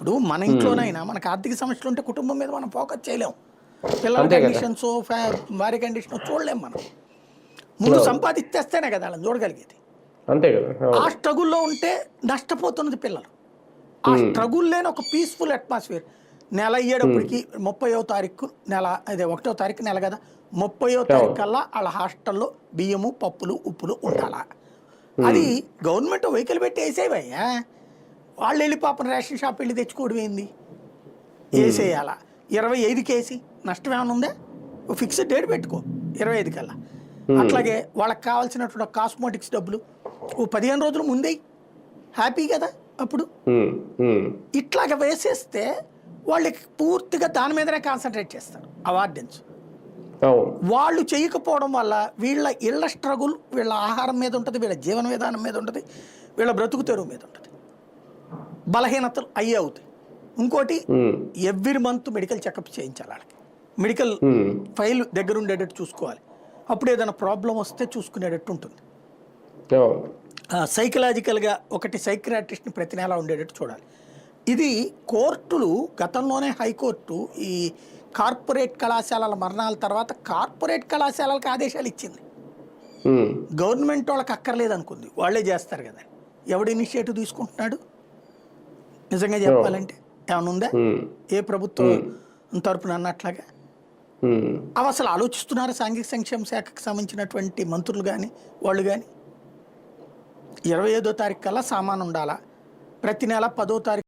ఇప్పుడు మన ఇంట్లోనైనా మనకు ఆర్థిక సమస్యలు ఉంటే కుటుంబం మీద మనం ఫోకస్ చేయలేం. పిల్లల అంతే కదా. కండిషన్స్, భార్య కండిషన్ చూడలేం మనం. ముందు సంపాదిస్తేస్తేనే కదా వాళ్ళని చూడగలిగేది. అంతే కదా. ఆ స్ట్రగుల్లో ఉంటే నష్టపోతున్నది పిల్లలు. ఆ స్ట్రగుల్ లేని ఒక పీస్ఫుల్ అట్మాస్ఫియర్. నెల అయ్యేటప్పటికి 30వ తారీఖు నెల, అదే 1వ తారీఖు నెల కదా, 30వ తారీఖు కల్లా వాళ్ళ హాస్టల్లో బియ్యము, పప్పులు, ఉప్పులు ఉండాలా. అది గవర్నమెంట్ వెహికల్ పెట్టి వేసేవయ్యా. వాళ్ళు వెళ్ళి పాపం రేషన్ షాప్ వెళ్ళి తెచ్చుకోవడం ఏంది, వేసేయాలా. 25కి వేసి నష్టం ఏమైనా ఉందా? ఫిక్స్డ్ డేట్ పెట్టుకో 25 కల్లా. అట్లాగే వాళ్ళకి కావాల్సినటువంటి కాస్మోటిక్స్ డబ్బులు 15 రోజుల ముందే హ్యాపీ కదా. అప్పుడు ఇట్లాగ వేసేస్తే వాళ్ళకి పూర్తిగా దాని మీదనే కాన్సన్ట్రేట్ చేస్తారు ఆ వార్డెన్స్. వాళ్ళు చేయకపోవడం వల్ల వీళ్ళ ఇళ్ల స్ట్రగుల్ వీళ్ళ ఆహారం మీద ఉంటుంది, వీళ్ళ జీవన విధానం మీద ఉంటుంది, వీళ్ళ బ్రతుకు తెరువు మీద ఉంటుంది. బలహీనతలు అయ్యే అవుతాయి. ఇంకోటి, ఎవ్రీ మంత్ మెడికల్ చెకప్ చేయించాలి వాళ్ళకి. మెడికల్ ఫైల్ దగ్గర ఉండేటట్టు చూసుకోవాలి. అప్పుడు ఏదైనా ప్రాబ్లం వస్తే చూసుకునేటట్టు ఉంటుంది. సైకలాజికల్గా ఒకటి సైకియాట్రిస్ట్ని ప్రతి నెల ఉండేటట్టు చూడాలి. ఇది కోర్టులు గతంలోనే హైకోర్టు ఈ కార్పొరేట్ కళాశాలల మరణాల తర్వాత కార్పొరేట్ కళాశాలలకు ఆదేశాలు ఇచ్చింది. గవర్నమెంట్ వాళ్ళకి అక్కర్లేదు అనుకుంది, వాళ్ళే చేస్తారు కదా. ఎవడు ఇనిషియేటివ్ తీసుకుంటున్నాడు నిజంగా చెప్పాలంటే? ఏమైనా ఉందా ఏ ప్రభుత్వం తరపున అన్నట్లాగా? అవి అసలు ఆలోచిస్తున్నారు సాంఘిక సంక్షేమ శాఖకు సంబంధించినటువంటి మంత్రులు కానీ వాళ్ళు కానీ? 25వ తారీఖు కల్లా సామాను ఉండాలా, ప్రతి నెల 10వ తారీఖు